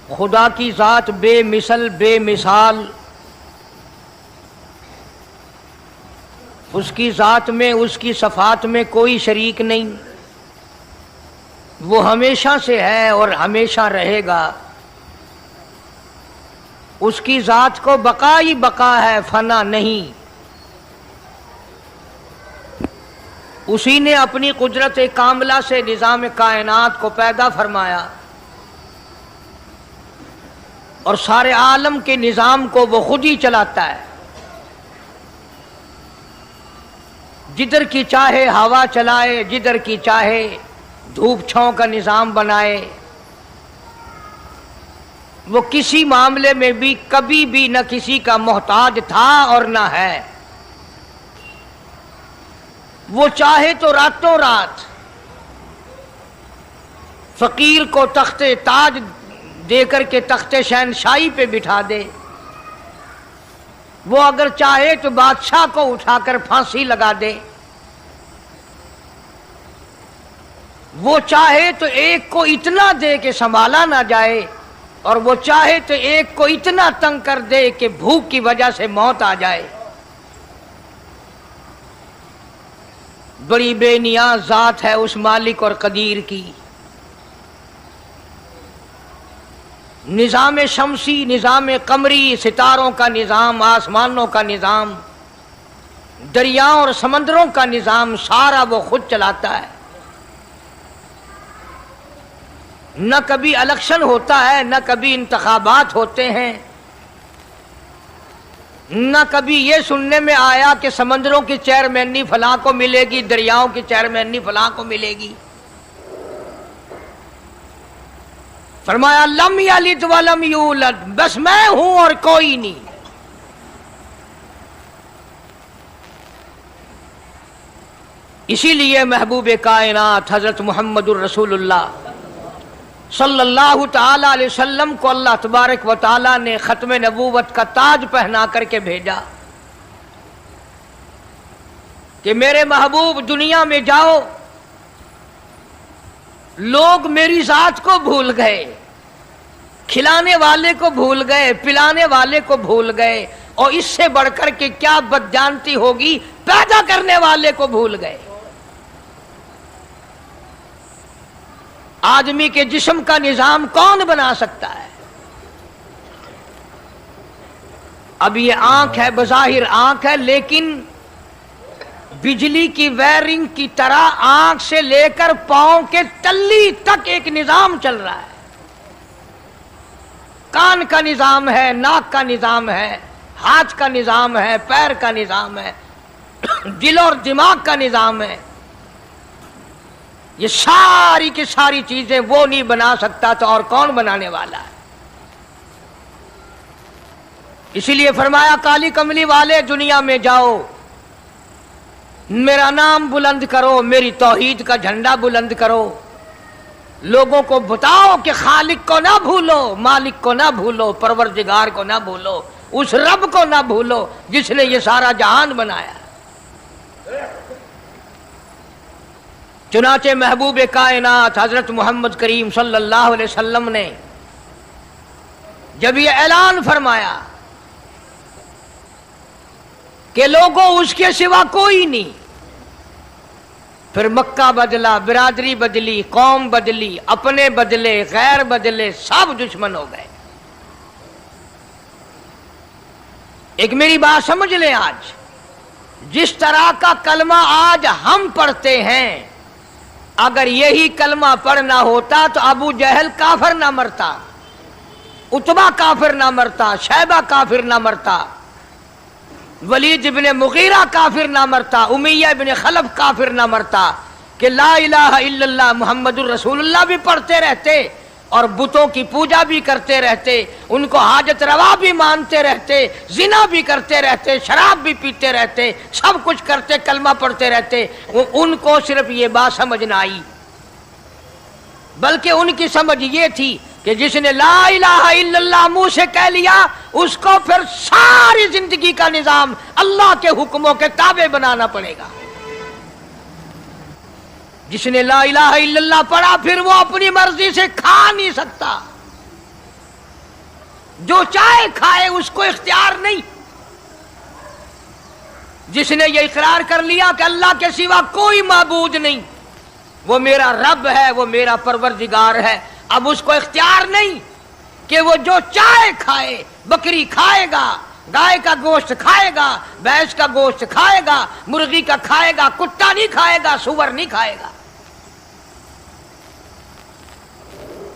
خدا کی ذات بے مثل بے مثال، اس کی ذات میں اس کی صفات میں کوئی شریک نہیں، وہ ہمیشہ سے ہے اور ہمیشہ رہے گا، اس کی ذات کو بقا ہی بقا ہے، فنا نہیں۔ اسی نے اپنی قدرت کاملہ سے نظام کائنات کو پیدا فرمایا اور سارے عالم کے نظام کو وہ خود ہی چلاتا ہے، جدھر کی چاہے ہوا چلائے، جدھر کی چاہے دھوپ چھاؤں کا نظام بنائے، وہ کسی معاملے میں بھی کبھی بھی نہ کسی کا محتاج تھا اور نہ ہے۔ وہ چاہے تو راتوں رات فقیر کو تخت تاج دے کر کے تخت شہنشاہی پہ بٹھا دے، وہ اگر چاہے تو بادشاہ کو اٹھا کر پھانسی لگا دے، وہ چاہے تو ایک کو اتنا دے کہ سنبھالا نہ جائے، اور وہ چاہے تو ایک کو اتنا تنگ کر دے کہ بھوک کی وجہ سے موت آ جائے۔ بڑی بے نیاز ذات ہے اس مالک اور قدیر کی۔ نظام شمسی، نظام قمری، ستاروں کا نظام، آسمانوں کا نظام، دریاؤں اور سمندروں کا نظام، سارا وہ خود چلاتا ہے۔ نہ کبھی الیکشن ہوتا ہے، نہ کبھی انتخابات ہوتے ہیں، نہ کبھی یہ سننے میں آیا کہ سمندروں کی چیئرمینی فلاں کو ملے گی، دریاؤں کی چیئرمینی فلاں کو ملے گی۔ فرمایا لم یلد ولم یولد، بس میں ہوں اور کوئی نہیں۔ اسی لیے محبوب کائنات حضرت محمد الرسول اللہ صلی اللہ تعالی علیہ وسلم کو اللہ تبارک و تعالی نے ختم نبوت کا تاج پہنا کر کے بھیجا کہ میرے محبوب دنیا میں جاؤ، لوگ میری ذات کو بھول گئے، کھلانے والے کو بھول گئے، پلانے والے کو بھول گئے، اور اس سے بڑھ کر کے کیا بدجانتی ہوگی، پیدا کرنے والے کو بھول گئے۔ آدمی کے جسم کا نظام کون بنا سکتا ہے؟ اب یہ آنکھ ہے، بظاہر آنکھ ہے، لیکن بجلی کی وائرنگ کی طرح آنکھ سے لے کر پاؤں کے تلی تک ایک نظام چل رہا ہے۔ کان کا نظام ہے، ناک کا نظام ہے، ہاتھ کا نظام ہے، پیر کا نظام ہے، دل اور دماغ کا نظام ہے۔ یہ ساری کی ساری چیزیں وہ نہیں بنا سکتا تو اور کون بنانے والا ہے؟ اسی لیے فرمایا کالی کملی والے دنیا میں جاؤ، میرا نام بلند کرو، میری توحید کا جھنڈا بلند کرو، لوگوں کو بتاؤ کہ خالق کو نہ بھولو، مالک کو نہ بھولو، پروردگار کو نہ بھولو، اس رب کو نہ بھولو جس نے یہ سارا جہان بنایا۔ چنانچہ محبوب کائنات حضرت محمد کریم صلی اللہ علیہ وسلم نے جب یہ اعلان فرمایا کہ لوگوں اس کے سوا کوئی نہیں، پھر مکہ بدلا، برادری بدلی، قوم بدلی، اپنے بدلے، غیر بدلے، سب دشمن ہو گئے۔ ایک میری بات سمجھ لیں، آج جس طرح کا کلمہ آج ہم پڑھتے ہیں، اگر یہی کلمہ پڑھنا ہوتا تو ابو جہل کافر نہ مرتا، عتبہ کافر نہ مرتا، شیبہ کافر نہ مرتا، ولید ابن مغیرہ کافر نہ مرتا، امیہ ابن خلف کافر نہ مرتا، کہ لا الہ الا اللہ محمد الرسول اللہ بھی پڑھتے رہتے اور بتوں کی پوجا بھی کرتے رہتے، ان کو حاجت روا بھی مانتے رہتے، زنا بھی کرتے رہتے، شراب بھی پیتے رہتے، سب کچھ کرتے، کلمہ پڑھتے رہتے، ان کو صرف یہ بات سمجھ نہ آئی، بلکہ ان کی سمجھ یہ تھی کہ جس نے لا الہ الا اللہ منہ سے کہہ لیا، اس کو پھر ساری زندگی کا نظام اللہ کے حکموں کے تابع بنانا پڑے گا۔ جس نے لا الہ الا اللہ پڑھا، پھر وہ اپنی مرضی سے کھا نہیں سکتا، جو چاہے کھائے اس کو اختیار نہیں. جس نے یہ اقرار کر لیا کہ اللہ کے سوا کوئی معبود نہیں، وہ میرا رب ہے، وہ میرا پروردگار ہے، اب اس کو اختیار نہیں کہ وہ جو چاہے کھائے. بکری کھائے گا، گائے کا گوشت کھائے گا، بھینس کا گوشت کھائے گا، مرغی کا کھائے گا، کتا نہیں کھائے گا، سور نہیں کھائے گا.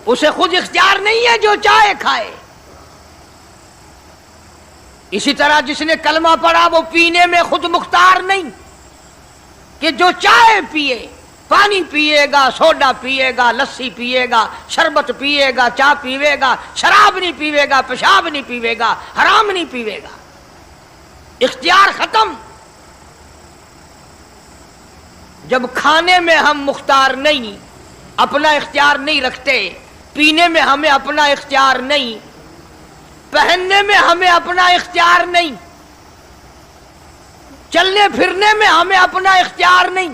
اسے خود اختیار نہیں ہے، جو چاہے کھائے. اسی طرح جس نے کلمہ پڑھا وہ پینے میں خود مختار نہیں کہ جو چاہے پیے. پانی پیے گا، سوڈا پیے گا، لسی پیے گا، شربت پیے گا، چائے پیے گا، شراب نہیں پیے گا، پیشاب نہیں پیے گا، حرام نہیں پیے گا. اختیار ختم. جب کھانے میں ہم مختار نہیں، اپنا اختیار نہیں رکھتے، پینے میں ہمیں اپنا اختیار نہیں، پہننے میں ہمیں اپنا اختیار نہیں، چلنے پھرنے میں ہمیں اپنا اختیار نہیں،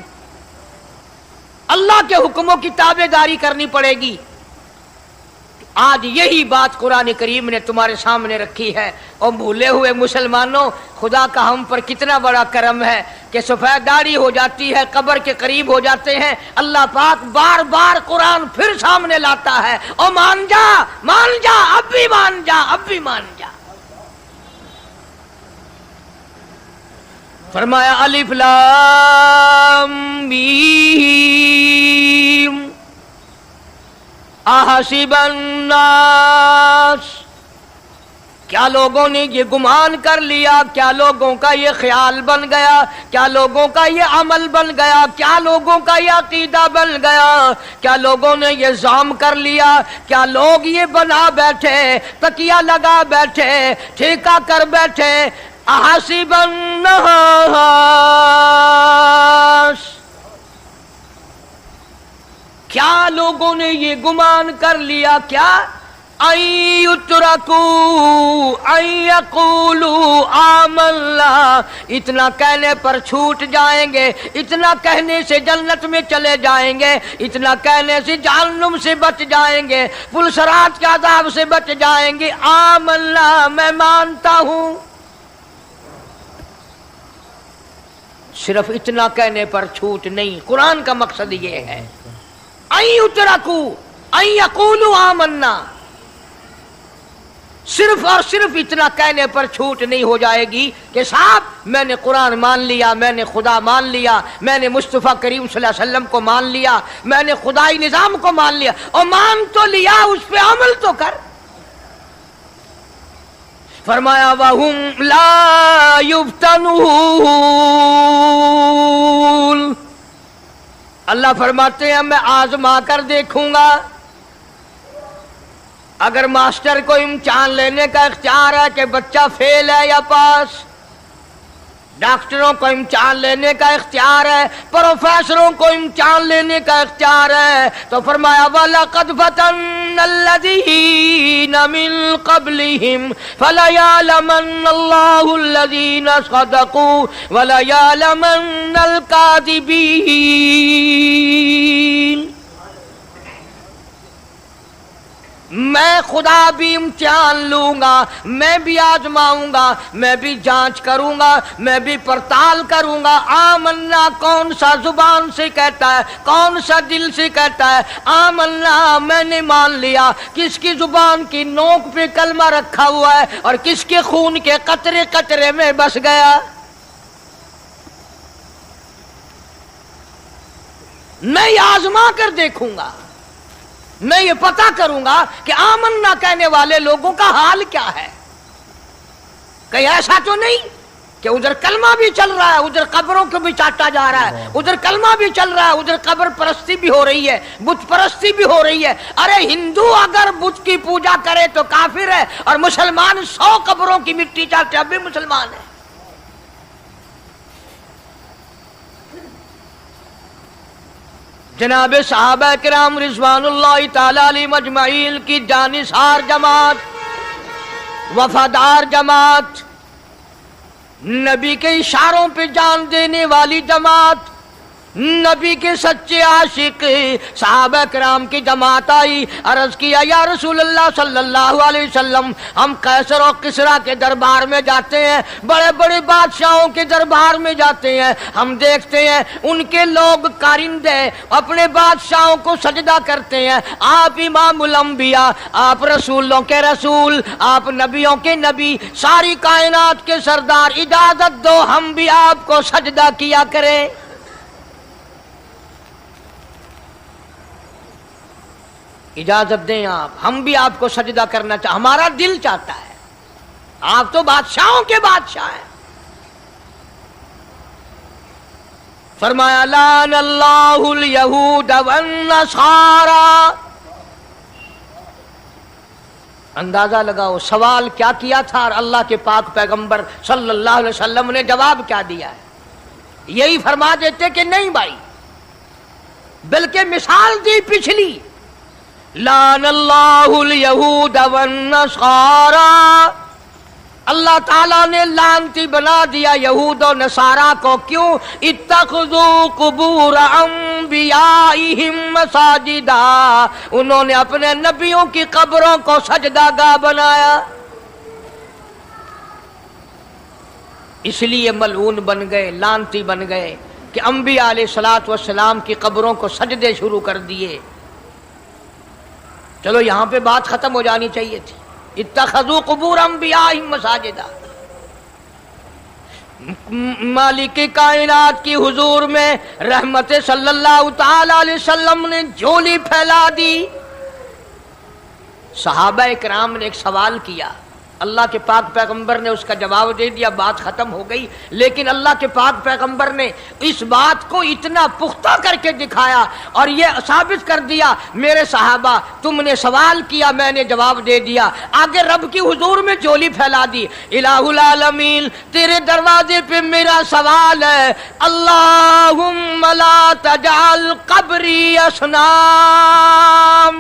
اللہ کے حکموں کی تابع داری کرنی پڑے گی. آج یہی بات قرآن کریم نے تمہارے سامنے رکھی ہے. اور بھولے ہوئے مسلمانوں، خدا کا ہم پر کتنا بڑا کرم ہے کہ سفید داڑھی ہو جاتی ہے، قبر کے قریب ہو جاتے ہیں، اللہ پاک بار بار قرآن پھر سامنے لاتا ہے. او مان جا، مان جا، اب بھی مان جا، اب بھی مان جا. فرمایا الف لام میم احسب الناس، کیا لوگوں نے یہ گمان کر لیا، کیا لوگوں کا یہ خیال بن گیا، کیا لوگوں کا یہ عمل بن گیا، کیا لوگوں کا یہ عقیدہ بن گیا، کیا لوگوں نے یہ ظام کر لیا، کیا لوگ یہ بنا بیٹھے، تکیہ لگا بیٹھے، ٹھیکہ کر بیٹھے. احسب الناس، کیا لوگوں نے یہ گمان کر لیا، کیا ان یترکوا ان یقولوا آمنا، اتنا کہنے پر چھوٹ جائیں گے، اتنا کہنے سے جنت میں چلے جائیں گے، اتنا کہنے سے جہنم سے بچ جائیں گے، پلسرات کے عذاب سے بچ جائیں گے. آمنا، میں مانتا ہوں. صرف اتنا کہنے پر چھوٹ نہیں، قرآن کا مقصد یہ ہے ان یترکوا ان یقولوا آمنا. صرف اور صرف اتنا کہنے پر چھوٹ نہیں ہو جائے گی کہ صاحب میں نے قرآن مان لیا، میں نے خدا مان لیا، میں نے مصطفیٰ کریم صلی اللہ علیہ وسلم کو مان لیا، میں نے خدائی نظام کو مان لیا. اور مان تو لیا، اس پہ عمل تو کر. فرمایا وَهُمْ لَا يُفْتَنُونَ، اللہ فرماتے ہیں میں آزما کر دیکھوں گا. اگر ماسٹر کو امتحان لینے کا اختیار ہے کہ بچہ فیل ہے یا پاس، ڈاکٹروں کو امتحان لینے کا اختیار ہے، پروفیسروں کو امتحان لینے کا اختیار ہے، تو فرمایا وَلَقَدْ فَتَنَّ الَّذِينَ مِن قَبْلِهِمْ فَلَيَعْلَمَنَّ اللَّهُ الَّذِينَ صَدَقُوا وَلَيَعْلَمَنَّ الْكَاذِبِينَ. میں خدا بھی امتحان لوں گا، میں بھی آزماؤں گا، میں بھی جانچ کروں گا، میں بھی پڑتال کروں گا. آمنا کون سا زبان سے کہتا ہے، کون سا دل سے کہتا ہے آمنا میں نے مان لیا، کس کی زبان کی نوک پہ کلمہ رکھا ہوا ہے اور کس کے خون کے قطرے قطرے میں بس گیا. میں یہ آزما کر دیکھوں گا، میں یہ پتہ کروں گا کہ آمنا کہنے والے لوگوں کا حال کیا ہے. کہیں ایسا تو نہیں کہ ادھر کلمہ بھی چل رہا ہے، ادھر قبروں کو بھی چاٹا جا رہا ہے، ادھر کلمہ بھی چل رہا ہے، ادھر قبر پرستی بھی ہو رہی ہے، بت پرستی بھی ہو رہی ہے. ارے ہندو اگر بت کی پوجا کرے تو کافر ہے، اور مسلمان 100 قبروں کی مٹی چاٹے اب بھی مسلمان ہے. جناب صحابہ کرام رضوان اللہ تعالی علیہم اجمعین کی جانثار جماعت، وفادار جماعت، نبی کے اشاروں پہ جان دینے والی جماعت، नबी के सच्चे आशिक सहाबा किराम की जमात आई, अर्ज किया या रसूल अल्लाह सल्लल्लाहु अलैहि वसल्लम, हम कैसर और किसरा के दरबार में जाते हैं, बड़े बड़े बादशाहों के दरबार में जाते हैं, हम देखते हैं उनके लोग कारिंदे अपने बादशाहों को सजदा करते हैं। आप इमामुल अंबिया, आप रसूलों के रसूल, आप नबियों के नबी, सारी कायनात के सरदार, इजाजत दो हम भी आपको सजदा किया करें। इजाजत दें आप, हम भी आपको सजदा करना चाहते, हमारा दिल चाहता है, आप तो बादशाहों के बादशाह हैं। फरमाया लान अल्लाहुल यहूद वन नसारा। अंदाजा लगाओ सवाल क्या किया था और अल्लाह के पाक पैगंबर सल्लल्लाहु अलैहि वसल्लम ने जवाब क्या दिया है। यही फरमा देते कि नहीं भाई, बल्कि मिसाल दी पिछली, लान अल्लाहुल यहूद वन नसारा, अल्लाह ताला ने लानती बना दिया यहूद और नसारा को। क्यों? इत्तखज़ू कुबूर अंबियाइहिम मसाजिदा, उन्होंने अपने नबियों की कब्रों को सजदागाह बनाया, इसलिए मलऊन बन गए, लानती बन गए कि अंबिया अलैहिस्सलातु वस्सलाम की कब्रों को सजदे शुरू कर दिए। चलो यहां पे बात खत्म हो जानी चाहिए थी। इत्तखज़ू कुबूर अंबियाइहिम मसाजिदा। मालिक कायनात की हुजूर में रहमत सल्लल्लाहु ताला अलैहि वसल्लम ने झोली फैला दी। सहाबा इकराम ने एक सवाल किया, अल्लाह के पाक पैगंबर ने उसका जवाब दे दिया, बात खत्म हो गई। लेकिन अल्लाह के पाक पैगंबर ने इस बात को इतना पुख्ता करके दिखाया और ये साबित कर दिया, मेरे सहाबा तुमने सवाल किया, मैंने जवाब दे दिया। आगे रब की हुजूर में झोली फैला दी। इलाहुल आलमीन, तेरे दरवाजे पे मेरा सवाल है, अल्लाहुम्मा ला तजअल कब्री असनाम,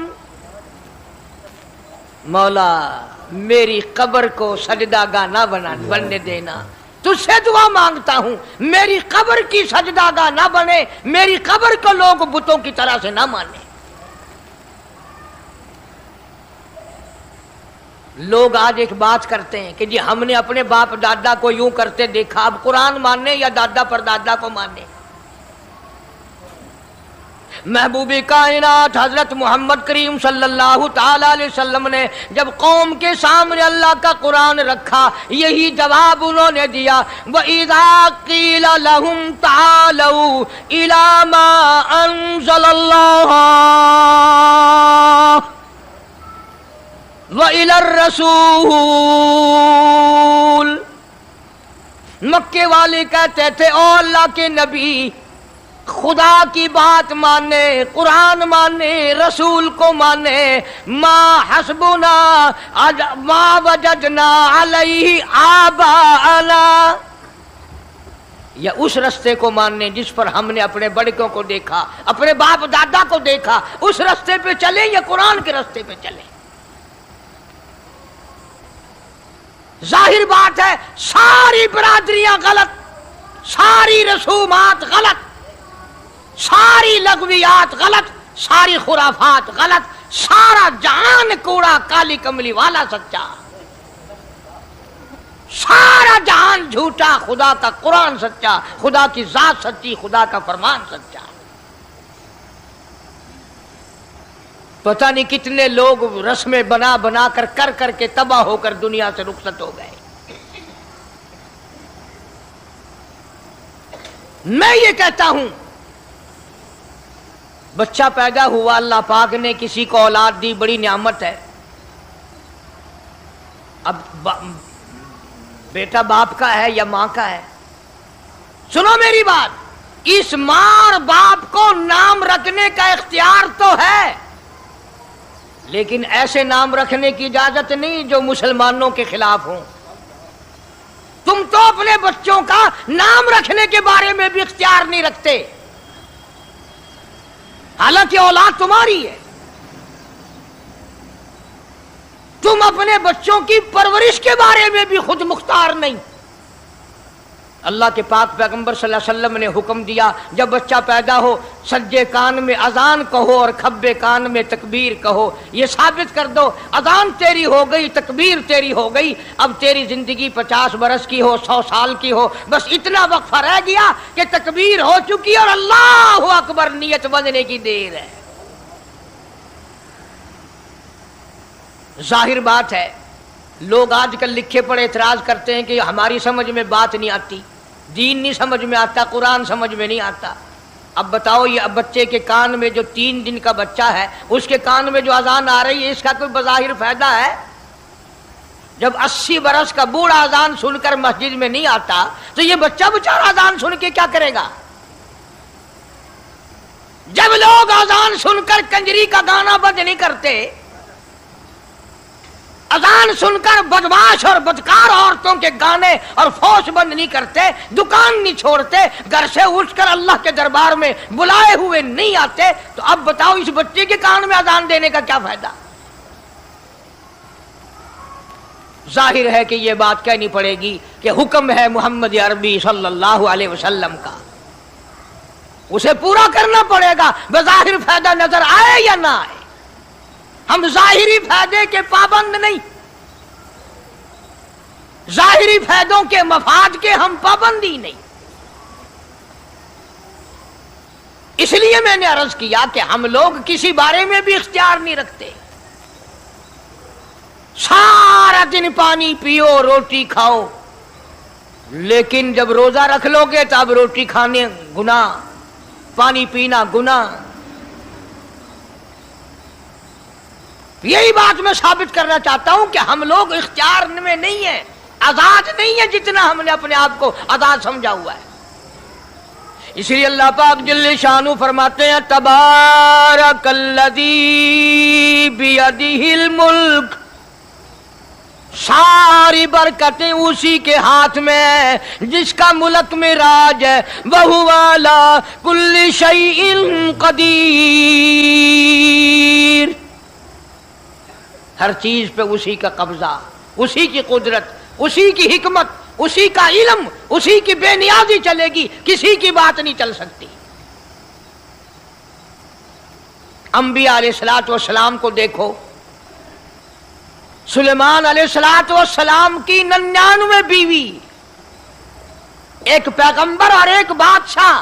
मौला मेरी कब्र को सजदागाह ना बनने देना, तुझसे दुआ मांगता हूं, मेरी कब्र की सजदागाह ना बने, मेरी कब्र को लोग बुतों की तरह से ना माने। लोग आज एक बात करते हैं कि जी हमने अपने बाप दादा को यूं करते देखा, अब कुरान माने या दादा परदादा को माने। महबूबे कायनात हजरत मोहम्मद करीम सल्लल्लाहु ताला अलैहि वसल्लम ने जब कौम के सामने अल्लाह का कुरान रखा, यही जवाब उन्होंने दिया, व इज़ा क़ीला लहुम तालू इला मा अंज़लल्लाह व इलर रसूल। मक्के वाले कहते थे, ओ अल्लाह के नबी, खुदा की बात माने, कुरान माने, रसूल को माने, मा हस्बुना मा वजदना अलैहि आबाअना, या उस रास्ते को मानने जिस पर हमने अपने बड़कों को देखा, अपने बाप दादा को देखा, उस रास्ते पे चले या कुरान के रास्ते पे चले। जाहिर बात है सारी बरादरियां गलत, सारी रसूमात गलत, सारी लगवियात गलत, सारी खुराफात गलत, सारा जहान कूड़ा काली कमली वाला सच्चा, सारा जहान झूठा, खुदा का कुरान सच्चा, खुदा की जात सच्ची, खुदा का फरमान सच्चा। पता नहीं कितने लोग रस्में बना बना कर करके तबाह होकर दुनिया से रुखसत हो गए। मैं ये कहता हूं, बच्चा पैदा हुआ, अल्लाह पाक ने किसी को औलाद दी, बड़ी नियामत है। अब बेटा बाप का है या मां का है? सुनो मेरी बात, इस मां और बाप को नाम रखने का इख्तियार तो है, लेकिन ऐसे नाम रखने की इजाजत नहीं जो मुसलमानों के खिलाफ हो। तुम तो अपने बच्चों का नाम रखने के बारे में भी इख्तियार नहीं रखते, हालांकि औलाद तुम्हारी है। तुम अपने बच्चों की परवरिश के बारे में भी खुद मुख्तार नहीं। اللہ کے پاک پیغمبر صلی اللہ علیہ وسلم نے حکم دیا جب بچہ پیدا ہو سجے کان میں اذان کہو اور کھبے کان میں تکبیر کہو. یہ ثابت کر دو اذان تیری ہو گئی, تکبیر تیری ہو گئی, اب تیری زندگی 50 برس کی ہو 100 سال کی ہو, بس اتنا وقفہ رہ گیا کہ تکبیر ہو چکی اور اللہ اکبر نیت بندنے کی دیر ہے. ظاہر بات ہے لوگ آج کل لکھے پڑے اعتراض کرتے ہیں کہ ہماری سمجھ میں بات نہیں آتی, دین نہیں سمجھ میں آتا, قرآن سمجھ میں نہیں آتا. اب بتاؤ یہ اب بچے کے کان میں جو 3 دن کا بچہ ہے اس کے کان میں جو اذان آ رہی ہے اس کا کوئی بظاہر فائدہ ہے؟ جب 80 برس کا بوڑھا اذان سن کر مسجد میں نہیں آتا تو یہ بچہ بیچارہ اذان سن کے کیا کرے گا؟ جب لوگ اذان سن کر کنجری کا گانا بند نہیں کرتے, اذان سن کر بدماش اور بدکار عورتوں کے گانے اور فوش بند نہیں کرتے, دکان نہیں چھوڑتے, گھر سے اٹھ کر اللہ کے دربار میں بلائے ہوئے نہیں آتے, تو اب بتاؤ اس بچے کے کان میں اذان دینے کا کیا فائدہ؟ ظاہر ہے کہ یہ بات کہنی پڑے گی کہ حکم ہے محمد عربی صلی اللہ علیہ وسلم کا, اسے پورا کرنا پڑے گا بظاہر فائدہ نظر آئے یا نہ آئے. ہم ظاہری فائدے کے پابند نہیں, ظاہری فائدوں کے مفاد کے ہم پابندی نہیں. اس لیے میں نے عرض کیا کہ ہم لوگ کسی بارے میں بھی اختیار نہیں رکھتے. سارا دن پانی پیو روٹی کھاؤ, لیکن جب روزہ رکھ لو گے تو اب روٹی کھانے گناہ, پانی پینا گناہ. یہی بات میں ثابت کرنا چاہتا ہوں کہ ہم لوگ اختیار میں نہیں ہیں, آزاد نہیں ہے جتنا ہم نے اپنے آپ کو آزاد سمجھا ہوا ہے. اس لیے اللہ پاک جل شانہ فرماتے ہیں تبارک الذی بیدہ الملک, ساری برکتیں اسی کے ہاتھ میں ہے جس کا ملک میں راج ہے, وَهُوَ عَلَىٰ كُلِّ شَيْءٍ قدیر. ہر چیز پہ اسی کا قبضہ, اسی کی قدرت, اسی کی حکمت, اسی کا علم, اسی کی بے نیازی چلے گی, کسی کی بات نہیں چل سکتی. انبیاء علیہ الصلوۃ والسلام کو دیکھو, سلیمان علیہ الصلوۃ والسلام کی 99 بیوی, ایک پیغمبر اور ایک بادشاہ,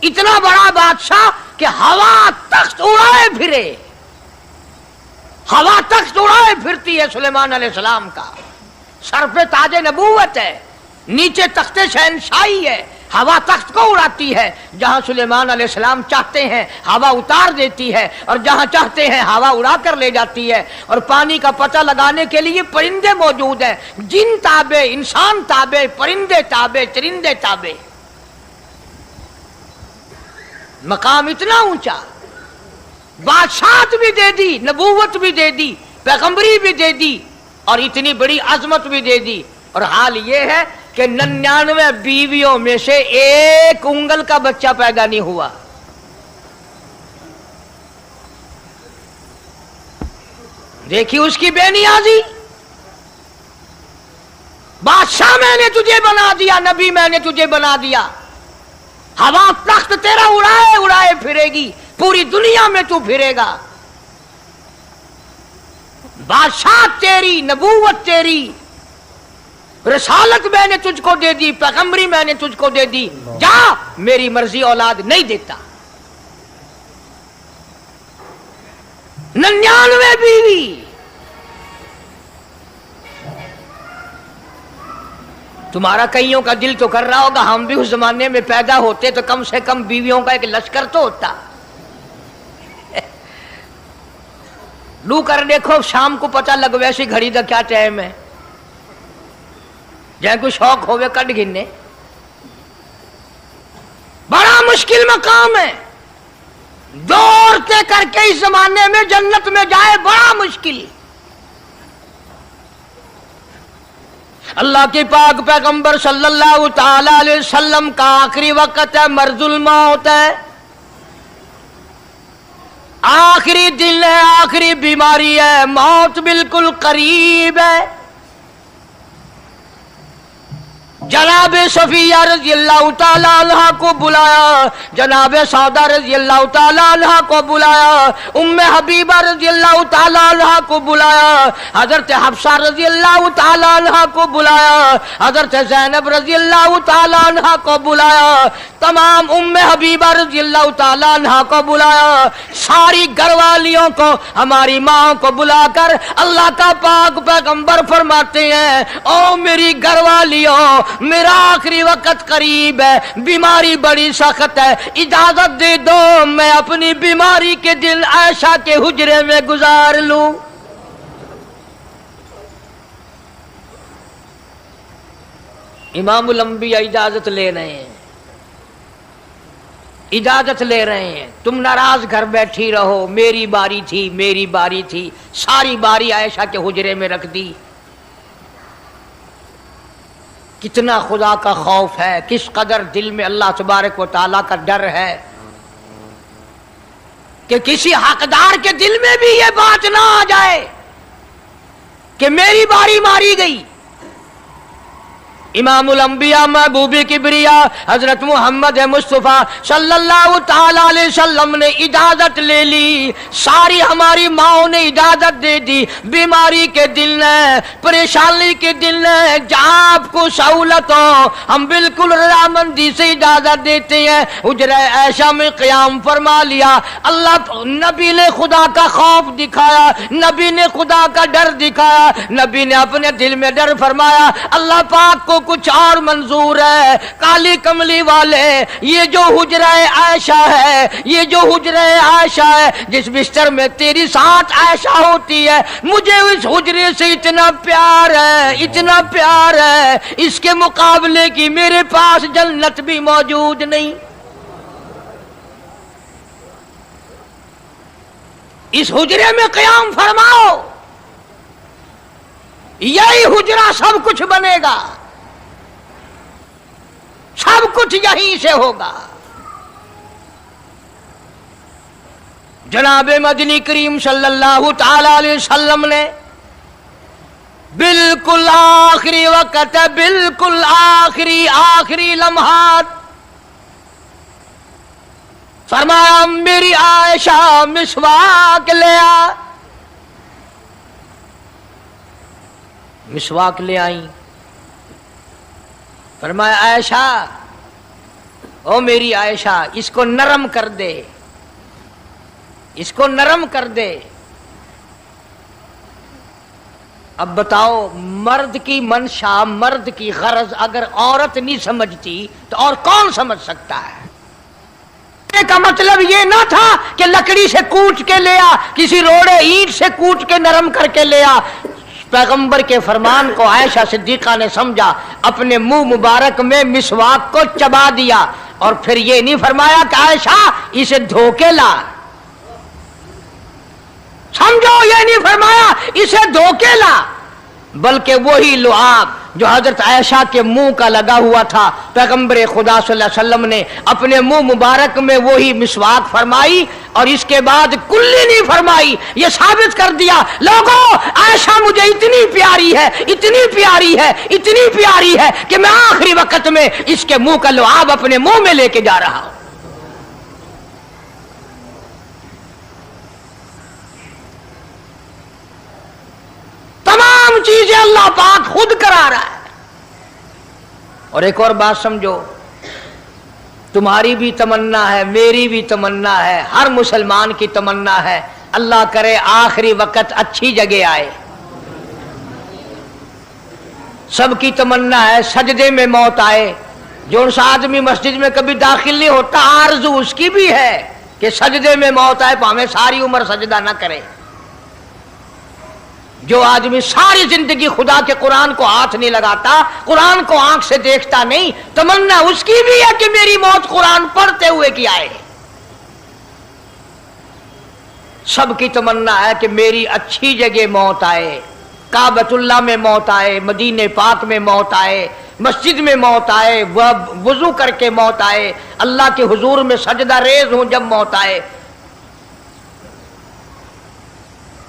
اتنا بڑا بادشاہ کہ ہوا تخت اڑائے پھرے, ہوا تخت اڑائے پھرتی ہے سلیمان علیہ السلام کا. سر پہ تاج نبوت ہے, نیچے تخت شہنشاہی ہے, ہوا تخت کو اڑاتی ہے. جہاں سلیمان علیہ السلام چاہتے ہیں ہوا اتار دیتی ہے, اور جہاں چاہتے ہیں ہوا اڑا کر لے جاتی ہے. اور پانی کا پتہ لگانے کے لیے پرندے موجود ہیں, جن تابع, انسان تابع, پرندے تابع, چرندے تابع. مقام اتنا اونچا, بادشاہت بھی دے دی, نبوت بھی دے دی, پیغمبری بھی دے دی, اور اتنی بڑی عظمت بھی دے دی. اور حال یہ ہے کہ 99 بیویوں میں سے ایک انگل کا بچہ پیدا نہیں ہوا. دیکھی اس کی بے نیازی. بادشاہ میں نے تجھے بنا دیا, نبی میں نے تجھے بنا دیا, ہوا تخت تیرا اڑائے اڑائے پھرے گی, پوری دنیا میں تو پھرے گا. بادشاہ تیری, نبوت تیری, رسالت میں نے تجھ کو دے دی, پیغمبری میں نے تجھ کو دے دی, جا میری مرضی اولاد نہیں دیتا. 99 بیوی. تمہارا کئیوں کا دل تو کر رہا ہوگا ہم بھی اس زمانے میں پیدا ہوتے تو کم سے کم بیویوں کا ایک لشکر تو ہوتا. لو کر دیکھو شام کو پتہ لگ ویسی گھڑی کا کیا ٹائم ہے, جہاں کوئی شوق ہوئے کٹ گننے. بڑا مشکل مقام ہے, دوڑتے کر کے اس زمانے میں جنت میں جائے بڑا مشکل. اللہ کے پاک پیغمبر صلی اللہ تعالی علیہ وسلم کا آخری وقت ہے, مرض الموت ہے, آخری دن ہے, آخری بیماری ہے, موت بالکل قریب ہے. जनाब सफिया रजी अल्लाह ताला अन्हा को बुलाया, जनाब सौदा रजी अल्लाह ताला अन्हा को बुलाया, उम्मे हबीबा रजी अल्लाह ताला अन्हा को बुलाया, हजरत हफ्सा रजी अल्लाह ताला अन्हा को बुलाया, हजरत ज़ैनब रजी अल्लाह ताला अन्हा को बुलाया, तमाम उम्मे हबीबा रजी अल्लाह ताला अन्हा को बुलाया। सारी घरवालियों को, हमारी माँ को बुलाकर अल्लाह का पाक पैगंबर फरमाते हैं, ओ मेरी घरवालियों, मेरा आखिरी वक्त करीब है, बीमारी बड़ी सख्त है, इजाजत दे दो मैं अपनी बीमारी के दिन आयशा के हुजरे में गुजार लूं। इमामुल अंबिया इजाजत ले रहे हैं, इजाजत ले रहे हैं, तुम नाराज घर बैठी रहो, मेरी बारी थी, मेरी बारी थी। सारी बारी आयशा के हुजरे में रख दी। कितना खुदा का खौफ है, किस कदर दिल में अल्लाह तबारक व तआला का डर है कि किसी हकदार के दिल में भी ये बात ना आ जाए कि मेरी बारी मारी गई। इमामुल अंबिया महबूबी किबरिया हजरत मोहम्मद मुस्तफा सल्लल्लाहु ताला अलैहि वसल्लम ने इजाजत ले ली। सारी हमारी माओ ने इजाजत दे दी। बीमारी के दिन है, परेशानी के दिन है, जहाँ आपको सहूलत हो हम बिल्कुल रजामंदी से इजाजत देते हैं। हुजरा ऐशा में क़याम फरमा लिया। अल्लाह नबी ने खुदा का खौफ दिखाया, नबी ने खुदा का डर दिखाया, नबी ने अपने दिल में डर फरमाया। अल्लाह पाक को कुछ और मंजूर है। काली कमली वाले, ये जो हुजरा आयशा है, ये जो हुजरा आयशा है, जिस बिस्तर में तेरी साथ आयशा होती है, मुझे इस हुजरे से इतना प्यार है, इतना प्यार है, इसके मुकाबले की मेरे पास जन्नत भी मौजूद नहीं। इस हुजरे में क़याम फरमाओ, यही हुजरा सब कुछ बनेगा, सब कुछ यहीं से होगा। जनाब मदनी करीम सल्लल्लाहु ताला अलैहि वसल्लम ने बिल्कुल आखिरी वक्त, बिल्कुल आखिरी लम्हात फरमाया, मेरी आयशा मिसवाक ले आ। मिसवाक ले आई। फरमाया, आयशा, ओ मेरी आयशा, इसको नरम कर दे, इसको नरम कर दे। अब बताओ, मर्द की मंशा, मर्द की गरज अगर औरत नहीं समझती तो और कौन समझ सकता है? का मतलब ये ना था कि लकड़ी से कूट के ले आ, किसी रोड़े ईंट से कूट के नरम करके ले आ। पैगंबर के फरमान को आयशा सिद्दीका ने समझा, अपने मुंह मुबारक में मिसवाक को चबा दिया और फिर ये नहीं फरमाया कि आयशा इसे धो के ला। समझो, ये नहीं फरमाया इसे धो के ला, बल्कि वही लुआब जो हजरत आयशा के मुंह का लगा हुआ था, पैगंबर खुदा सल्लल्लाहु अलैहि वसल्लम ने अपने मुंह मुबारक में वही मिसवाक फरमाई और इसके बाद कुल्ली नहीं फरमाई। ये साबित कर दिया, लोगों, आयशा मुझे इतनी प्यारी है, इतनी प्यारी है, इतनी प्यारी है कि मैं आखिरी वक्त में इसके मुंह का लुआब अपने मुंह में लेके जा रहा हूं। तमाम चीजें अल्लाह पाक खुद करा रहा है। और एक और बात समझो, तुम्हारी भी तमन्ना है, मेरी भी तमन्ना है, हर मुसलमान की तमन्ना है, अल्लाह करे आखिरी वक्त अच्छी जगह आए। सबकी तमन्ना है सजदे में मौत आए। जो सा आदमी मस्जिद में कभी दाखिल नहीं होता, आरज़ू उसकी भी है कि सजदे में मौत आए, भावें सारी उम्र सजदा ना करे। जो आदमी सारी जिंदगी खुदा के कुरान को हाथ नहीं लगाता, कुरान को आंख से देखता नहीं, तमन्ना उसकी भी है कि मेरी मौत कुरान पढ़ते हुए की आए। सबकी तमन्ना है कि मेरी अच्छी जगह मौत आए, काबतुल्लाह में मौत आए, मदीने पाक में मौत आए, मस्जिद में मौत आए, वह वुजू करके मौत आए, अल्लाह के हुजूर में सजदा रेज हूं जब मौत आए।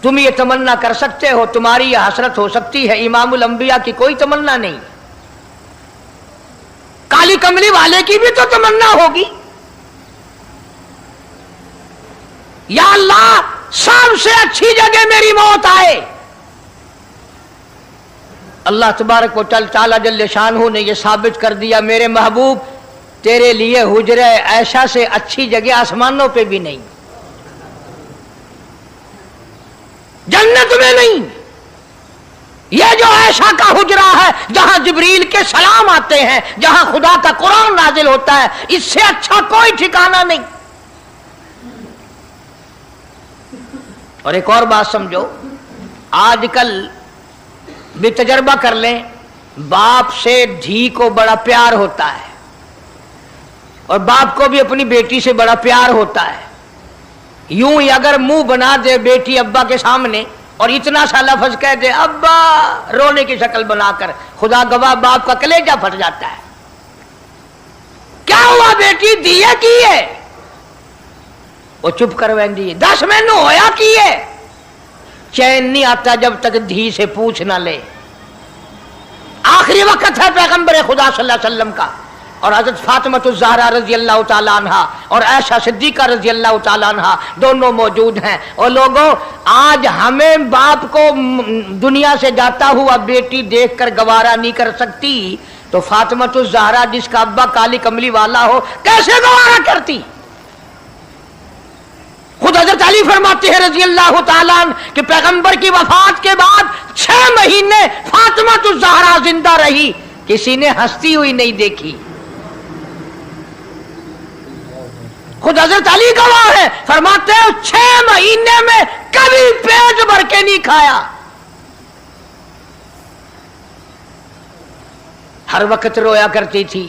तुम ये तमन्ना कर सकते हो, तुम्हारी यह हसरत हो सकती है। इमामुल अंबिया की कोई तमन्ना नहीं। कमली वाले की भी तो तमन्ना होगी, या अल्लाह सबसे अच्छी जगह मेरी मौत आए। अल्लाह तबारक व तआला जल्ले शानहू ने यह साबित कर दिया, मेरे महबूब तेरे लिए हुजरे ऐशा से अच्छी जगह आसमानों पे भी नहीं, जन्नत में नहीं। यह जो ऐशा का हुजरा है जहां जिब्रील के सलाम आते हैं, जहां खुदा का कुरान नाजिल होता है, इससे अच्छा कोई ठिकाना नहीं। और एक और बात समझो, आजकल भी तजर्बा कर लें, बाप से धी को बड़ा प्यार होता है और बाप को भी अपनी बेटी से बड़ा प्यार होता है। यूं ही अगर मुंह बना दे बेटी अब्बा के सामने और इतना सा लफ्ज कह दे अब्बा, रोने की शक्ल बनाकर, खुदा गवाह बाप का कलेजा फट जाता है। क्या हुआ बेटी, दिए की है? वो चुप करवेंदी, 10 मैनू होया की है? चैन नहीं आता जब तक धी से पूछ ना ले। आखिरी वक्त है पैगंबर खुदा सल्लल्लाहु अलैहि वसल्लम का, और हजरत फातिमा ज़हरा रजी अल्लाह तआला अन्हा और आयशा सिद्दीका रजी अल्लाह तआला अन्हा दोनों मौजूद हैं। और लोगों, आज हमें बाप को दुनिया से जाता हुआ बेटी देखकर गवारा नहीं कर सकती, तो फातिमा ज़हरा जिसका अब्बा काली कमली वाला हो कैसे गवारा करती? खुद हजरत अली फरमाते हैं रजी अल्लाह तआला अन्हु कि पैगंबर की वफात के बाद 6 महीने फातिमा ज़हरा जिंदा रही, किसी ने हंसती हुई नहीं देखी। खुद हजरत अली गवाह है, फरमाते हैं 6 महीने में कभी पेट भर के नहीं खाया, हर वक्त रोया करती थी।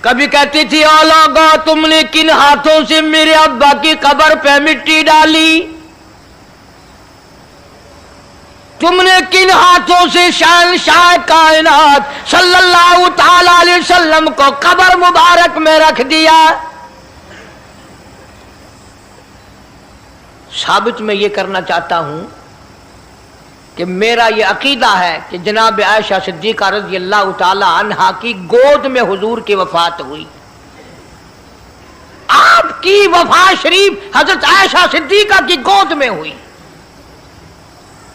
कभी कहती थी, ओ लोगों, तुमने किन हाथों से मेरे अब्बा की कब्र पे मिट्टी डाली? तुमने किन हाथों से शहंशाह कायनात सल्लल्लाहु तआला अलैहि वसल्लम को कब्र मुबारक में रख दिया? साबित मैं ये करना चाहता हूं कि मेरा ये अकीदा है कि जनाब आयशा सिद्दीका रज़ी अल्लाह तआला अन्हा की गोद में हुजूर की वफात हुई। आपकी वफात शरीफ हजरत आयशा सिद्दीका की गोद में हुई।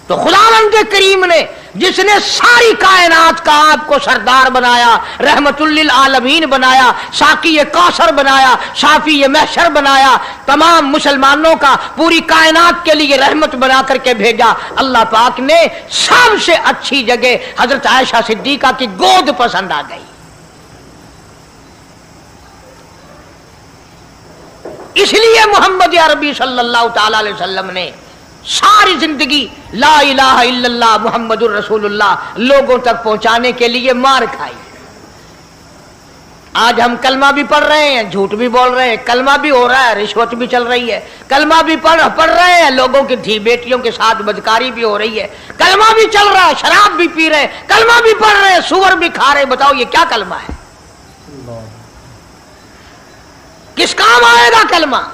तो खुदावंद करीम ने जिसने सारी कायनात का आपको सरदार बनाया, रहमतुल लिल आलमीन बनाया, साकी कौसर बनाया, शाफी महशर बनाया, तमाम मुसलमानों का पूरी कायनात के लिए रहमत बना करके भेजा, अल्लाह पाक ने सबसे अच्छी जगह हजरत आयशा सिद्दीका की गोद पसंद आ गई। इसलिए मोहम्मद अरबी सल्लल्लाहु तआला अलैहि वसल्लम ने सारी जिंदगी ला इलाहा इल्लल्लाह मुहम्मदुर रसूलुल्लाह लोगों तक पहुंचाने के लिए मार खाई। आज हम कलमा भी पढ़ रहे हैं, झूठ भी बोल रहे हैं, कलमा भी हो रहा है, रिश्वत भी चल रही है, कलमा भी पढ़ रहे हैं, लोगों की धी बेटियों के साथ बदकारी भी हो रही है, कलमा भी चल रहा है, शराब भी पी रहे, कलमा भी पढ़ रहे हैं, सुअर भी खा रहे। बताओ ये क्या कलमा है? किस काम आएगा कलमा?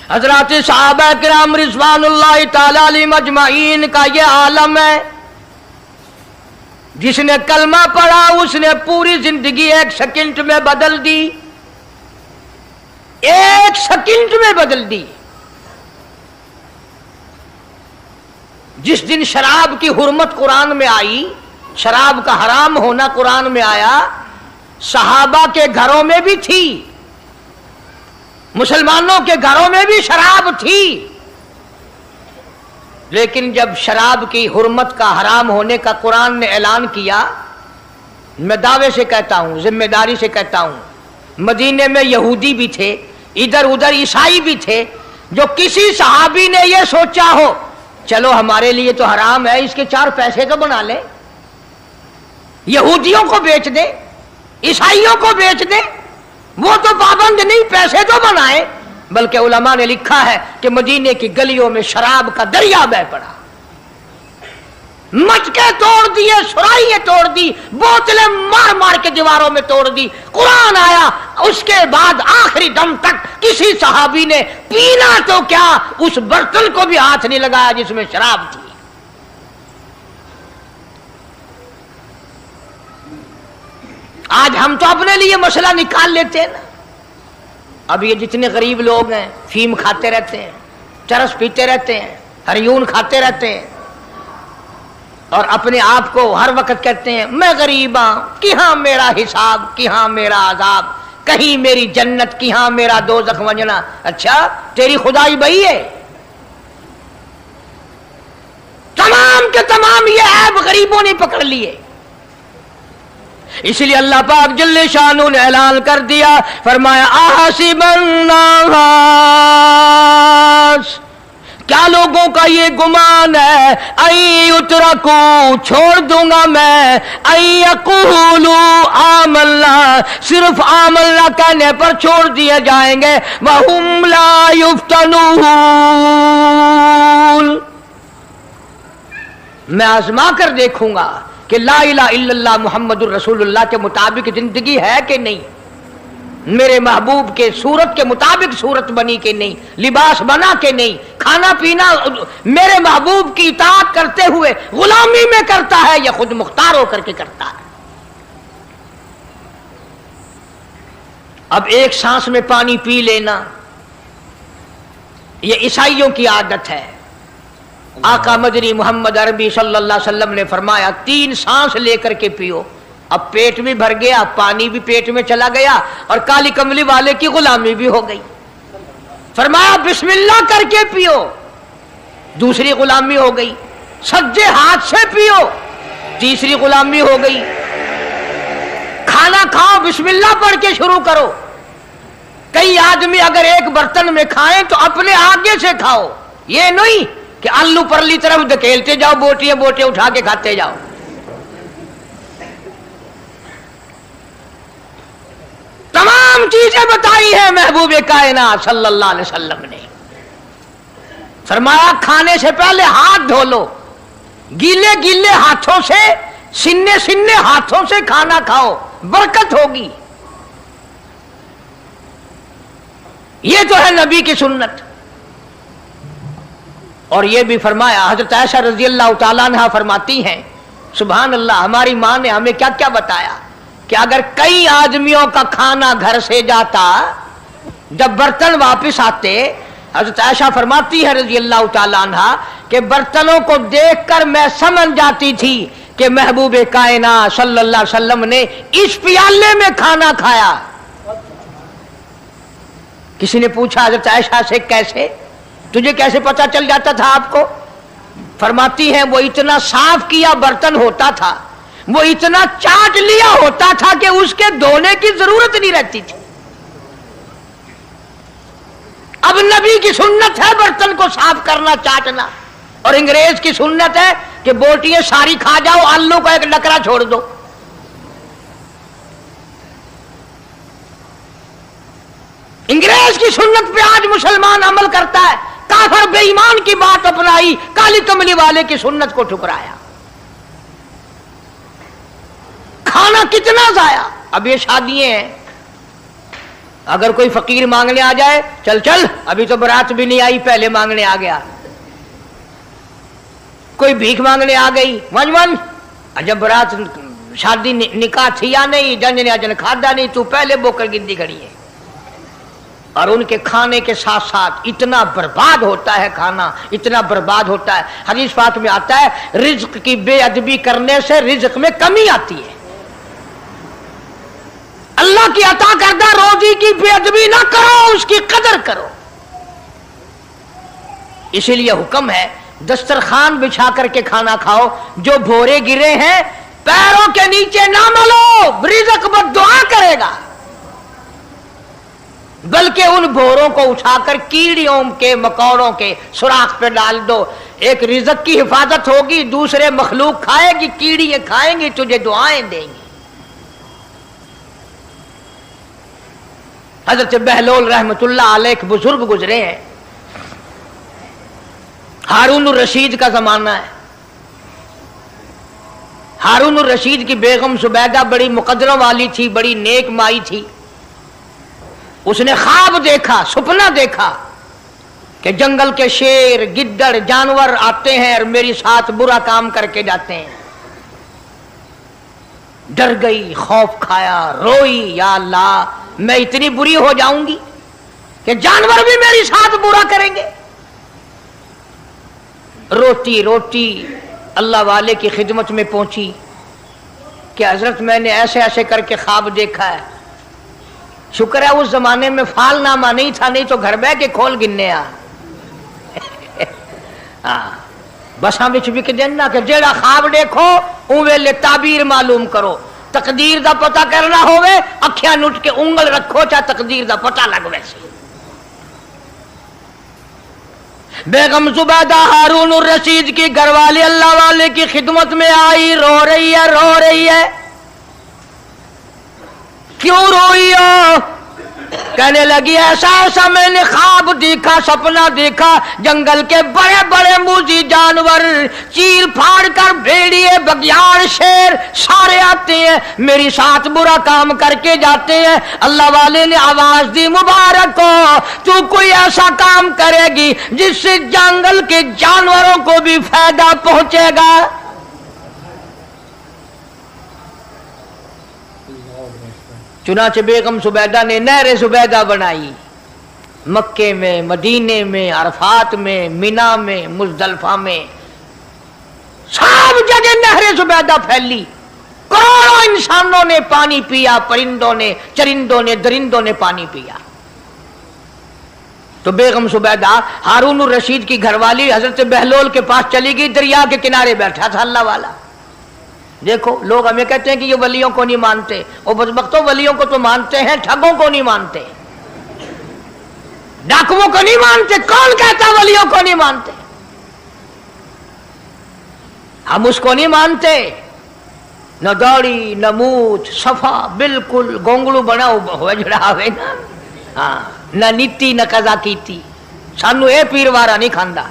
हजरत सहाबा किराम रिज़वानुल्लाहि तआला अलैहिम अजमाइन का ये आलम है, जिसने कलमा पढ़ा उसने पूरी जिंदगी 1 सेकंड में बदल दी, 1 सेकंड में बदल दी। जिस दिन शराब की हुर्मत कुरान में आई, शराब का हराम होना कुरान में आया, सहाबा के घरों में भी थी, मुसलमानों के घरों में भी शराब थी, लेकिन जब शराब की हुर्मत का हराम होने का कुरान ने ऐलान किया, मैं दावे से कहता हूं, जिम्मेदारी से कहता हूं, मदीने में यहूदी भी थे, इधर उधर ईसाई भी थे, जो किसी सहाबी ने यह सोचा हो चलो हमारे लिए तो हराम है, इसके 4 पैसे तो बना ले, यहूदियों को बेच दे, ईसाइयों को बेच दे, वो तो पाबंद नहीं, पैसे तो बनाए। बल्कि उलमा ने लिखा है कि मदीने की गलियों में शराब का दरिया बह पड़ा, मटके तोड़ दिए, सुराइयां तोड़ दी, बोतलें मार मार के दीवारों में तोड़ दी। कुरान आया, उसके बाद आखिरी दम तक किसी सहाबी ने पीना तो क्या, उस बर्तन को भी हाथ नहीं लगाया जिसमें शराब थी। आज हम तो अपने लिए मसला निकाल लेते हैं ना। अब ये जितने गरीब लोग हैं फीम खाते रहते हैं, चरस पीते रहते हैं, हरियून खाते रहते हैं और अपने आप को हर वक्त कहते हैं मैं गरीब हूं, कि हाँ मेरा हिसाब, कि हाँ मेरा आजाब, कहीं मेरी जन्नत, कि हाँ मेरा दोज़ख वंजना। अच्छा तेरी खुदाई बही है? तमाम के तमाम ये ऐब गरीबों ने पकड़ लिए। इसलिए अल्लाह पाक जल्ले शानु ने ऐलान कर दिया, फरमाया आसिबन्नास, क्या लोगों का ये गुमान है, आई उतरकू, छोड़ दूंगा मैं, आई यकूलू आमल्ला, सिर्फ आमल्ला कहने पर छोड़ दिए जाएंगे, वहुम ला युफ्तनून, मैं आजमा कर देखूंगा कि ला इलाहा इल्लल्लाह मुहम्मदुर रसूलुल्लाह के मुताबिक जिंदगी है कि नहीं, मेरे महबूब के सूरत के मुताबिक सूरत बनी कि नहीं, लिबास बना कि नहीं, खाना पीना मेरे महबूब की इताअत करते हुए गुलामी में करता है या खुद मुख्तार होकर के करता है। अब एक सांस में पानी पी लेना ये ईसाइयों की आदत है। आका मदनी मोहम्मद अरबी सल्लल्लाहु अलैहि वसल्लम ने फरमाया 3 सांस लेकर के पियो। अब पेट भी भर गया, पानी भी पेट में चला गया और काली कमली वाले की गुलामी भी हो गई। फरमाया बिस्मिल्लाह करके पियो, दूसरी गुलामी हो गई। सज्जे हाथ से पियो, तीसरी गुलामी हो गई। खाना खाओ बिस्मिल्लाह पढ़ के शुरू करो। कई आदमी अगर एक बर्तन में खाएं तो अपने आगे से खाओ, ये नहीं कि आलू परली तरफ धकेलते जाओ, बोटियां बोटियां उठा के खाते जाओ। तमाम चीजें बताई है महबूब कायनात सल्लल्लाहु अलैहि वसल्लम ने। फरमाया खाने से पहले हाथ धो लो, गीले गीले हाथों से, सिन्ने सिन्ने हाथों से खाना खाओ, बरकत होगी। ये तो है नबी की सुन्नत। और ये भी फरमाया, हजरत आयशा रजी अल्लाह तआला अन्हा फरमाती हैं, सुभान अल्लाह, हमारी माँ ने हमें क्या क्या बताया कि अगर कई आदमियों का खाना घर से जाता, जब बर्तन वापस आते, हजरत आयशा फरमाती है रजी अल्लाह तआला अन्हा कि बर्तनों को देखकर मैं समझ जाती थी कि महबूब कायनात सल्लल्लाहु अलैहि वसल्लम ने इस प्याले में खाना खाया। किसी ने पूछा हजरत आयशा से, कैसे, तुझे कैसे पता चल जाता था आपको? फरमाती हैं वो इतना साफ किया बर्तन होता था, वो इतना चाट लिया होता था कि उसके धोने की जरूरत नहीं रहती थी। अब नबी की सुन्नत है बर्तन को साफ करना, चाटना, और अंग्रेज की सुन्नत है कि बोटियां सारी खा जाओ, आलू का एक डकरा छोड़ दो। अंग्रेज की सुन्नत पे आज मुसलमान अमल करता है, काफिर बेईमान की बात अपनाई, काली कमली वाले की सुन्नत को ठुकराया। खाना कितना जाया। अब ये शादियां हैं, अगर कोई फकीर मांगने आ जाए, चल चल अभी तो बारात भी नहीं आई, पहले मांगने आ गया। कोई भीख मांगने आ गई, वन वन, जब बारात शादी निकाह थी या नहीं, जन ने अजन खादा नहीं, तू पहले बोकर गिनती खड़ी है। और उनके खाने के साथ साथ इतना बर्बाद होता है खाना, इतना बर्बाद होता है। हदीस पाक में आता है रिज्क की बेअदबी करने से रिज्क में कमी आती है। अल्लाह की अता करदा रोजी की बेअदबी ना करो, उसकी कदर करो। इसीलिए हुक्म है दस्तरखान बिछा करके खाना खाओ, जो भोरे गिरे हैं पैरों के नीचे ना मलो, रिज्क बद्दुआ करेगा, बल्कि उन भोरों को उठाकर कीड़ियों के मकोड़ों के सुराख पे डाल दो। एक रिज्क की हिफाजत होगी, दूसरे मखलूक खाएगी, कीड़ियां खाएंगी, तुझे दुआएं देंगी। हजरत बहलोल रहमतुल्लाह अलैह एक बुजुर्ग गुजरे हैं, हारून रशीद का जमाना है। हारून रशीद की बेगम सुबैदा बड़ी मुकद्दरों वाली थी, बड़ी नेक माई थी। उसने ख्वाब देखा, सपना देखा कि जंगल के शेर, गिद्दड़, जानवर आते हैं और मेरे साथ बुरा काम करके जाते हैं। डर गई, खौफ खाया, रोई, या अल्लाह मैं इतनी बुरी हो जाऊंगी कि जानवर भी मेरे साथ बुरा करेंगे। रोती रोती अल्लाह वाले की खिदमत में पहुंची कि हजरत मैंने ऐसे ऐसे करके ख्वाब देखा है। शुक्र है उस जमाने में फालनामा नहीं था, नहीं तो घर बह के खोल गिनने आ बसा बिच बिक देना कि जेड़ा ख्वाब देखो उवेले ताबीर मालूम करो। तकदीर दा पता करना होवे अखियां नुट के उंगल रखो चाहे तकदीर दा पता लग वैसे। बेगम जुबैदा हारून रशीद की घरवाली अल्लाह वाले की खिदमत में आई, रो रही है, रो रही है। क्यों रोई हो? कहने लगी ऐसा ऐसा मैंने ख्वाब देखा, सपना देखा, जंगल के बड़े बड़े मूजी जानवर चीर फाड़ कर भेड़िए, बगियाड़, शेर सारे आते हैं, मेरी साथ बुरा काम करके जाते हैं। अल्लाह वाले ने आवाज दी, मुबारक हो, तू कोई ऐसा काम करेगी जिससे जंगल के जानवरों को भी फायदा पहुंचेगा। चुनाचे बेगम जुबैदा ने नहर जुबैदा बनाई। मक्के में, मदीने में, अरफात में, मिना में, मुजदलफा में, सब जगह नहर जुबैदा फैली। करोड़ों इंसानों ने पानी पिया, परिंदों ने, चरिंदों ने, दरिंदों ने पानी पिया। तो बेगम जुबैदा हारून रशीद की घरवाली हजरत बहलोल के पास चली गई। दरिया के किनारे बैठा था अल्लाह वाला। देखो लोग हमें कहते हैं कि ये वलियों को नहीं मानते, और बदबख्तों वलियों को तो मानते हैं, ठगों को नहीं मानते, डाकुओं को नहीं मानते। कौन कहता वलियों को नहीं मानते? हम उसको नहीं मानते, न दौड़ी न मूछ, सफा बिल्कुल गोंगलू बना हुआ जड़ावे ना, हाँ, न नीति न कजा कीती। सानू ये पीरवारा नहीं खांदा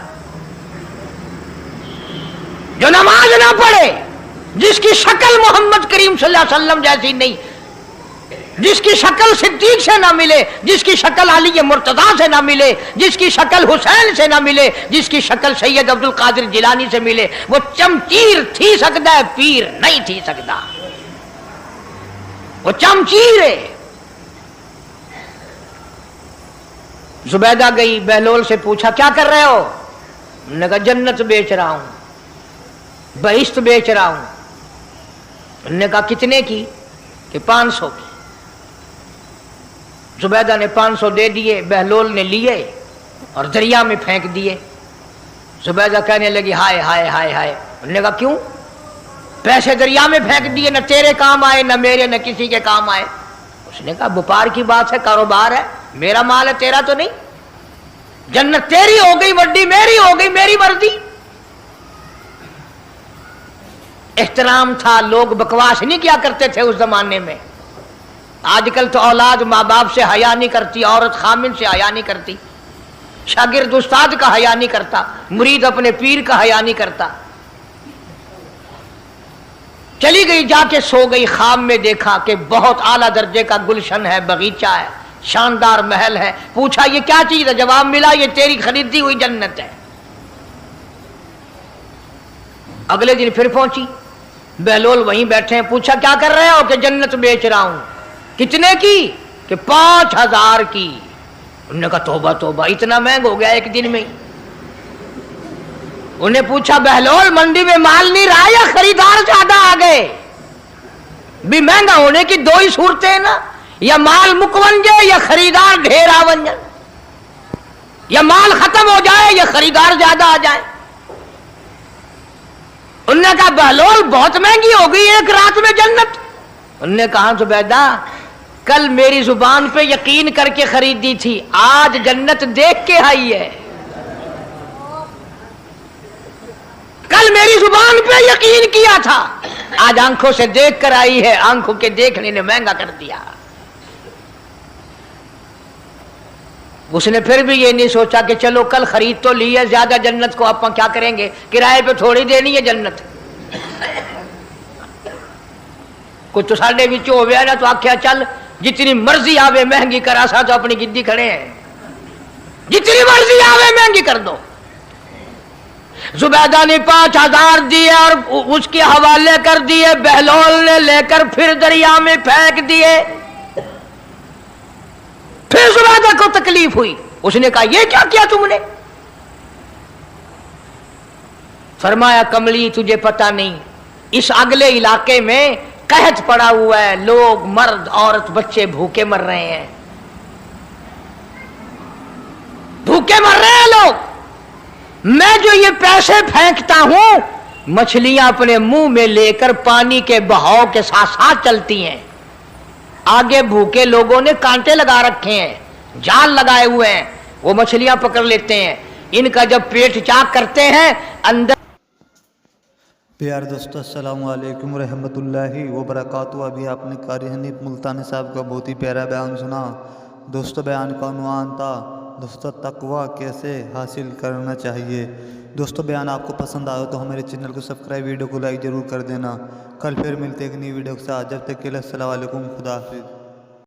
जो नमाज ना पढ़े, जिसकी शक्ल मोहम्मद करीम सल्लल्लाहु अलैहि वसल्लम जैसी नहीं, जिसकी शक्ल सिद्दीक से ना मिले, जिसकी शक्ल अली मुर्तजा से ना मिले, जिसकी शक्ल हुसैन से ना मिले, जिसकी शक्ल सैयद अब्दुल कादिर जिलानी से मिले, वो चमचीर थी सकता है, पीर नहीं थी सकता। वो चमचीर है। जुबैदा गई, बहलोल से पूछा क्या कर रहे हो? उन्होंने कहा जन्नत बेच रहा हूं, बहिश्त बेच रहा हूं। उन्होंने कहा कितने की? कि 500 की। जुबैदा ने 500 दे दिए, बहलोल ने लिए और दरिया में फेंक दिए। जुबैदा कहने लगी हाय हाय हाय हाय। उन्होंने कहा क्यों? पैसे दरिया में फेंक दिए, न तेरे काम आए, न मेरे, न किसी के काम आए। उसने कहा व्यापार की बात है, कारोबार है, मेरा माल है, तेरा तो नहीं। जन्नत तेरी हो गई, वड्डी मेरी हो गई, मेरी मर्जी। एहतराम था, लोग बकवास नहीं किया करते थे उस जमाने में। आजकल तो औलाद माँ बाप से हया नहीं करती, औरत खामिन से हया नहीं करती, शागिर्द उस्ताद का हया नहीं करता, मुरीद अपने पीर का हया नहीं करता। चली गई, जाके सो गई। ख्वाब में देखा कि बहुत आला दर्जे का गुलशन है, बगीचा है, शानदार महल है। पूछा ये क्या चीज है? जवाब मिला ये तेरी खरीदी हुई जन्नत है। अगले दिन फिर पहुंची, बहलोल वहीं बैठे हैं। पूछा क्या कर रहे हो? कि जन्नत बेच रहा हूं। कितने की? कि 5000 की। उन्होंने कहा तौबा तौबा, इतना महंगा हो गया एक दिन में। उन्हें पूछा बहलोल मंडी में माल नहीं रहा या खरीदार ज्यादा आ गए? भी महंगा होने की दो ही सूरतें हैं ना, या माल मुकवन जाए या खरीदार ढेर आवन जाए, या माल खत्म हो जाए या खरीदार ज्यादा आ जाए। उन्होंने कहा बहलोल बहुत महंगी हो गई एक रात में जन्नत। उन्होंने कहा जुबैदा कल मेरी जुबान पे यकीन करके खरीदी थी, आज जन्नत देख के आई है। कल मेरी जुबान पे यकीन किया था, आज आंखों से देख कर आई है। आंखों के देखने ने महंगा कर दिया। उसने फिर भी ये नहीं सोचा कि चलो कल खरीद तो ली है ज्यादा जन्नत को, आप क्या करेंगे, किराए पे थोड़ी देनी है जन्नत। कुछ तो साढ़े बिच हो गया ना, तो आख्या चल जितनी मर्जी आवे महंगी करा सा, तो अपनी गिद्दी खड़े हैं, जितनी मर्जी आवे महंगी कर दो। زبیدہ نے 5000 دیے اور اس کے حوالے کر دیے، بہلول نے لے کر پھر دریا میں پھینک دیے۔ پھر زبیدہ کو تکلیف ہوئی، اس نے کہا یہ کیا کیا تم نے؟ فرمایا کملی تجھے پتہ نہیں، اس اگلے علاقے میں قحط پڑا ہوا ہے، لوگ مرد عورت بچے بھوکے مر رہے ہیں، بھوکے مر رہے ہیں لوگ۔ میں جو یہ پیسے پھینکتا ہوں، مچھلیاں اپنے منہ میں لے کر پانی کے بہاؤ کے ساتھ ساتھ چلتی ہیں، آگے بھوکے لوگوں نے کانٹے لگا رکھے ہیں، جال لگائے ہوئے ہیں، وہ مچھلیاں پکڑ لیتے ہیں، ان کا جب پیٹ چاک کرتے ہیں اندر۔ پیار دوستو السلام علیکم ورحمۃ اللہ وبرکاتہ۔ ابھی آپ نے قاری حنیف ملتانی صاحب کا بہت ہی پیارا بیان سنا۔ دوستو بیان کا عنوان تھا دوستو تقوی کیسے حاصل کرنا چاہیے۔ دوستو بیان آپ کو پسند آئے تو ہمارے چینل کو سبسکرائب، ویڈیو کو لائک ضرور کر دینا۔ کل پھر ملتے ایک نئی ویڈیو کے ساتھ، جب تک کے لیے السلام علیکم، خدا حافظ۔